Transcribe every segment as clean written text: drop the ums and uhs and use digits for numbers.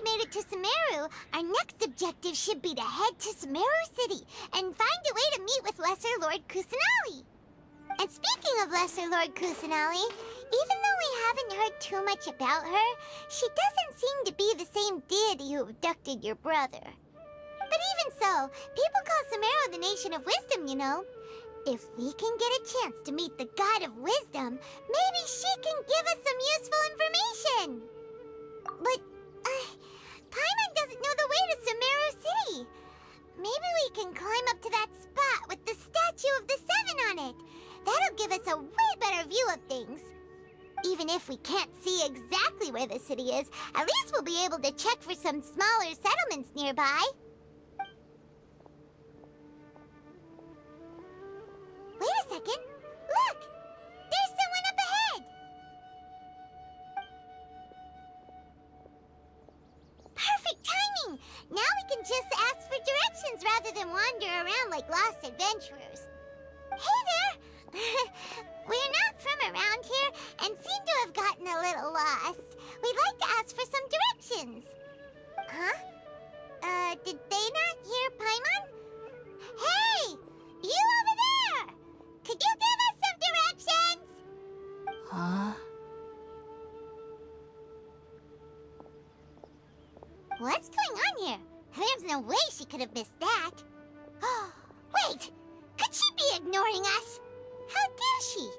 Made it to Sumeru, our next objective should be to head to Sumeru City and find a way to meet with Lesser Lord Kusanali. And speaking of Lesser Lord Kusanali, even though we haven't heard too much about her, she doesn't seem to be the same deity who abducted your brother. But even so, people call Sumeru the Nation of Wisdom, you know. If we can get a chance to meet the God of Wisdom, maybe she can give us some useful information. But, Paimon doesn't know the way to Sumeru City. Maybe we can climb up to that spot with the statue of the Seven on it. That'll give us a way better view of things. Even if we can't see exactly where the city is, at least we'll be able to check for some smaller settlements nearby. Wait a second. Look! There's someone up ahead! Perfect timing! Now we can just ask for directions rather than wander around like lost adventurers. Hey there! We're not from around here and seem to have gotten a little lost. We'd like to ask for some directions. Huh? Did they not hear Paimon? Hey! You over there! Could you give us some directions? Huh? What's going on here? There's no way she could have missed that. Oh, wait! Could she be ignoring us? How dare she?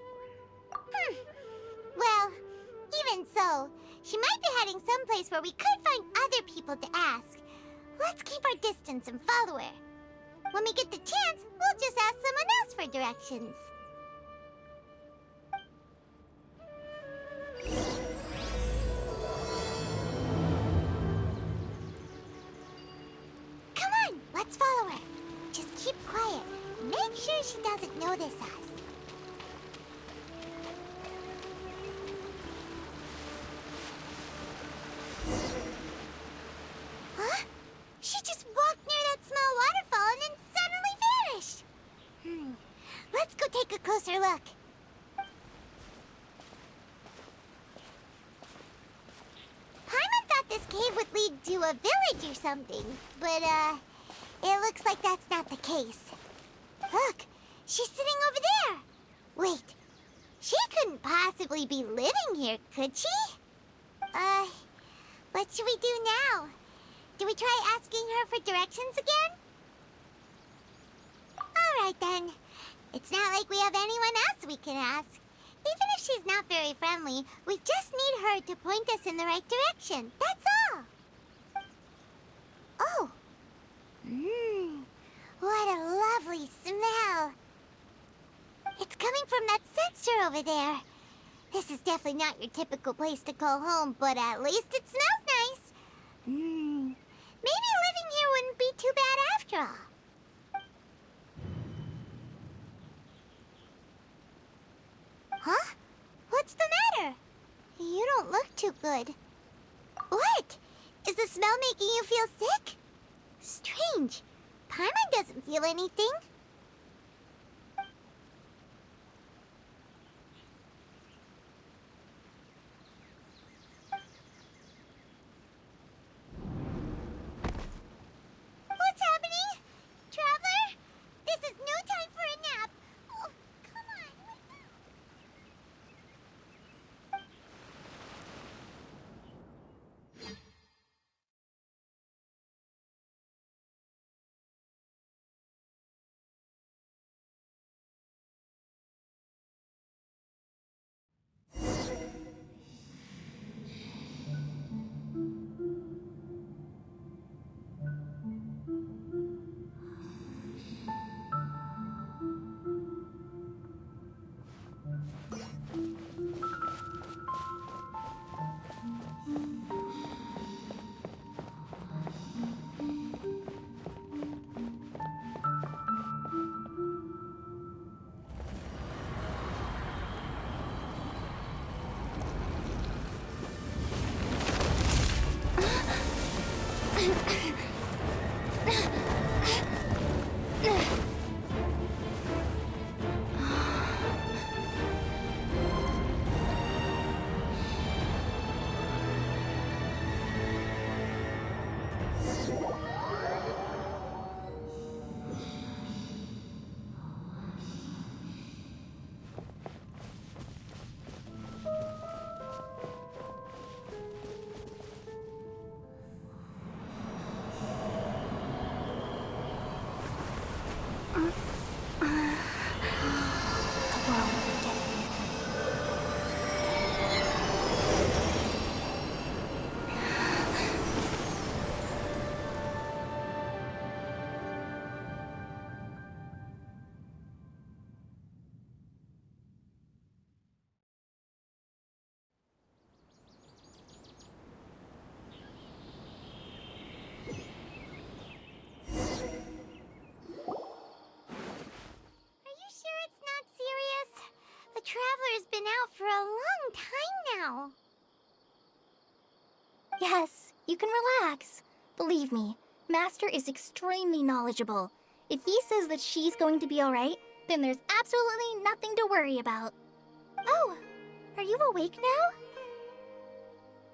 Well, even so, she might be heading someplace where we could find other people to ask. Let's keep our distance and follow her. When we get the chance, we'll just ask someone else for directions. Come on, let's follow her. Just keep quiet. Make sure she doesn't notice us. Huh? She just walked near that small waterfall and then suddenly vanished. Let's go take a closer look. Paimon thought this cave would lead to a village or something, but, it looks like that's not the case. Look, she's sitting over there. Wait, she couldn't possibly be living here, could she? What should we do now? Do we try asking her for directions again? All right, then. It's not like we have anyone else we can ask. Even if she's not very friendly, we just need her to point us in the right direction. That's all. Oh. What a lovely smell. It's coming from that sensor over there. This is definitely not your typical place to call home, but at least it smells nice. Maybe living here wouldn't be too bad after all. Huh? What's the matter? You don't look too good. What? Is the smell making you feel sick? Strange. Paimon doesn't feel anything. Traveler's been out for a long time now. Yes, you can relax. Believe me, Master is extremely knowledgeable. If he says that she's going to be alright, then there's absolutely nothing to worry about. Oh, are you awake now?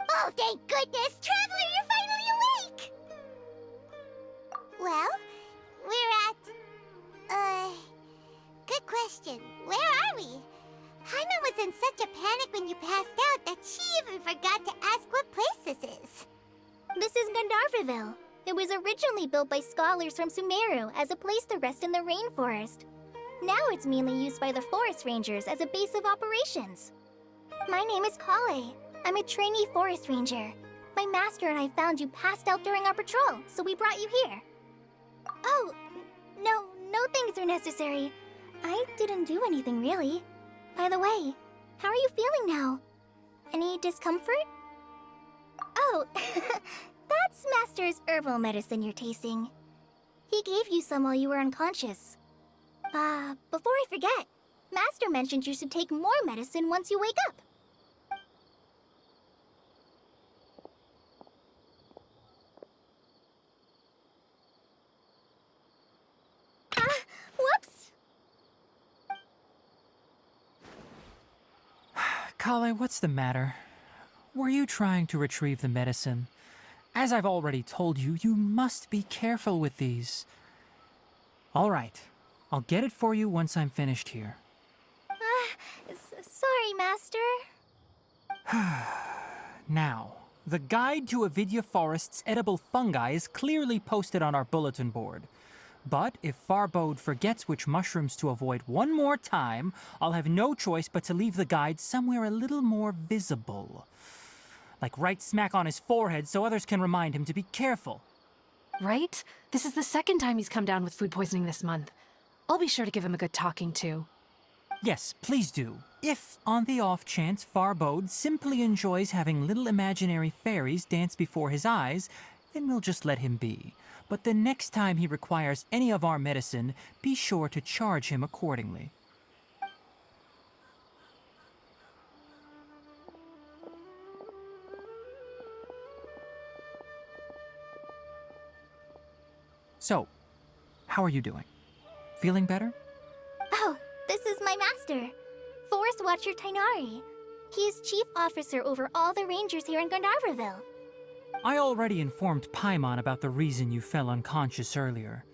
Oh, thank goodness! Traveler, you're finally awake! Well, we're at... Good question. Where are we? Paimon was in such a panic when you passed out that she even forgot to ask what place this is. This is Gandharvaville. It was originally built by scholars from Sumeru as a place to rest in the rainforest. Now it's mainly used by the forest rangers as a base of operations. My name is Kale. I'm a trainee forest ranger. My master and I found you passed out during our patrol, so we brought you here. Oh, no things are necessary. I didn't do anything really. By the way, how are you feeling now? Any discomfort? Oh, that's Master's herbal medicine you're tasting. He gave you some while you were unconscious. Before I forget, Master mentioned you should take more medicine once you wake up. Whoops! Kale, what's the matter? Were you trying to retrieve the medicine? As I've already told you, you must be careful with these. All right, I'll get it for you once I'm finished here. Sorry, Master. Now, the guide to Avidya Forest's edible fungi is clearly posted on our bulletin board. But if Farbode forgets which mushrooms to avoid one more time, I'll have no choice but to leave the guide somewhere a little more visible. Like right smack on his forehead so others can remind him to be careful. Right? This is the second time he's come down with food poisoning this month. I'll be sure to give him a good talking to. Yes, please do. If, on the off chance, Farbode simply enjoys having little imaginary fairies dance before his eyes, then we'll just let him be. But the next time he requires any of our medicine, be sure to charge him accordingly. So, how are you doing? Feeling better? Oh, this is my master, Forest Watcher Tainari. He's chief officer over all the rangers here in Gandharvaville. I already informed Paimon about the reason you fell unconscious earlier.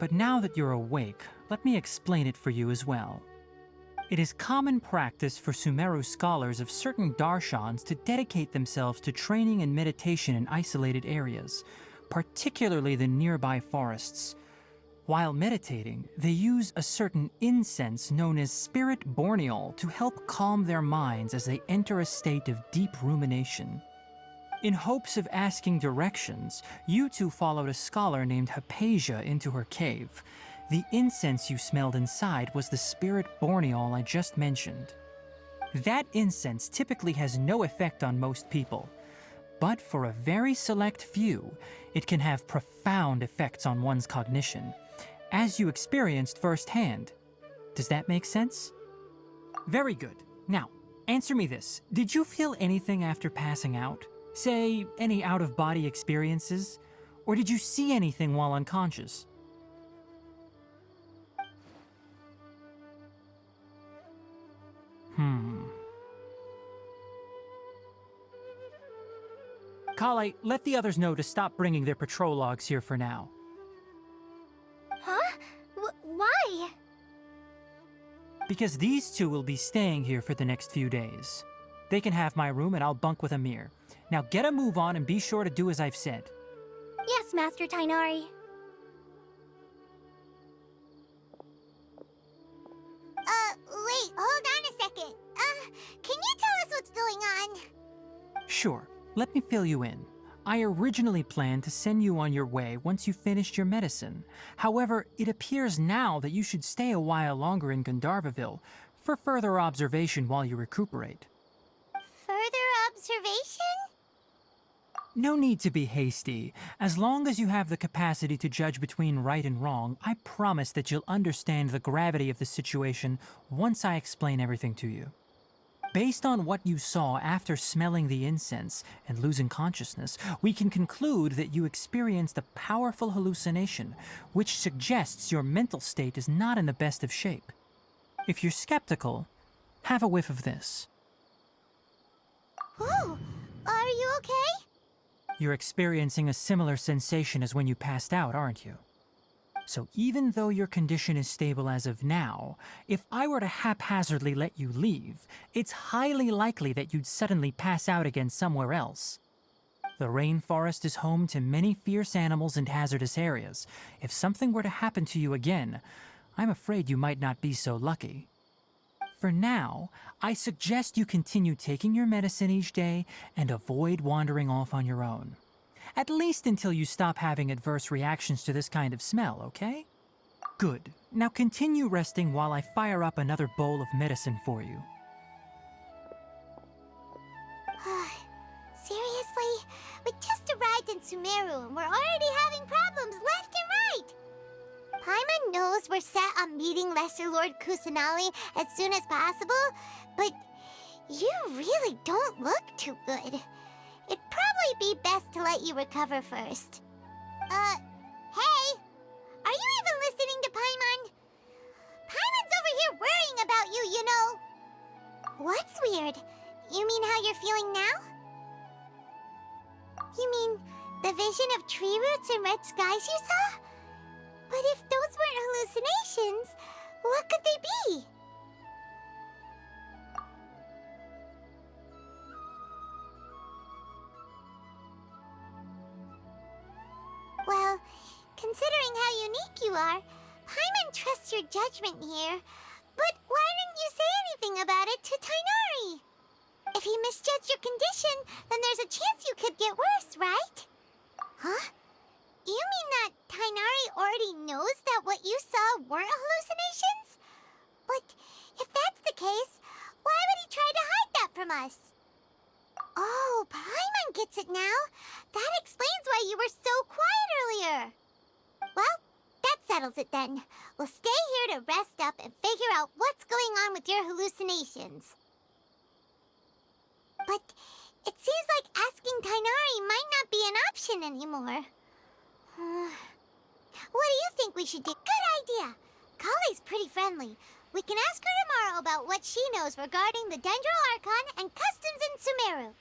But now that you're awake, let me explain it for you as well. It is common practice for Sumeru scholars of certain darshans to dedicate themselves to training and meditation in isolated areas, particularly the nearby forests. While meditating, they use a certain incense known as spirit borneol to help calm their minds as they enter a state of deep rumination. In hopes of asking directions, you two followed a scholar named Hypatia into her cave. The incense you smelled inside was the spirit borneol I just mentioned. That incense typically has no effect on most people, but for a very select few, it can have profound effects on one's cognition, as you experienced firsthand. Does that make sense? Very good. Now, answer me this. Did you feel anything after passing out? Say, any out-of-body experiences? Or did you see anything while unconscious? Kale, let the others know to stop bringing their patrol logs here for now. Huh? Why? Because these two will be staying here for the next few days. They can have my room and I'll bunk with Amir. Now get a move on and be sure to do as I've said. Yes, Master Tainari. Wait, hold on a second. Can you tell us what's going on? Sure, let me fill you in. I originally planned to send you on your way once you finished your medicine. However, it appears now that you should stay a while longer in Gandharvaville for further observation while you recuperate. Further observation? No need to be hasty. As long as you have the capacity to judge between right and wrong, I promise that you'll understand the gravity of the situation once I explain everything to you. Based on what you saw after smelling the incense and losing consciousness, we can conclude that you experienced a powerful hallucination, which suggests your mental state is not in the best of shape. If you're skeptical, have a whiff of this. Whoa! Are you okay? You're experiencing a similar sensation as when you passed out, aren't you? So even though your condition is stable as of now, if I were to haphazardly let you leave, it's highly likely that you'd suddenly pass out again somewhere else. The rainforest is home to many fierce animals and hazardous areas. If something were to happen to you again, I'm afraid you might not be so lucky. For now, I suggest you continue taking your medicine each day and avoid wandering off on your own. At least until you stop having adverse reactions to this kind of smell, okay? Good. Now continue resting while I fire up another bowl of medicine for you. Seriously? We just arrived in Sumeru and we're already having problems left and right! Paimon knows we're set on meeting Lesser Lord Kusanali as soon as possible, but you really don't look too good. It'd probably be best to let you recover first. Hey! Are you even listening to Paimon? Paimon's over here worrying about you, you know! What's weird? You mean how you're feeling now? You mean the vision of tree roots and red skies you saw? But if those weren't hallucinations, what could they be? Well, considering how unique you are, Paimon trusts your judgment here. But why didn't you say anything about it to Tainari? If he misjudged your condition, then there's a chance you could get worse, right? Huh? You mean that Tainari already knows that what you saw weren't hallucinations? But if that's the case, why would he try to hide that from us? Oh, Paimon gets it now. That explains why you were so quiet earlier. Well, that settles it then. We'll stay here to rest up and figure out what's going on with your hallucinations. But it seems like asking Tainari might not be an option anymore. What do you think we should do? Good idea! Kale's pretty friendly. We can ask her tomorrow about what she knows regarding the Dendro Archon and customs in Sumeru.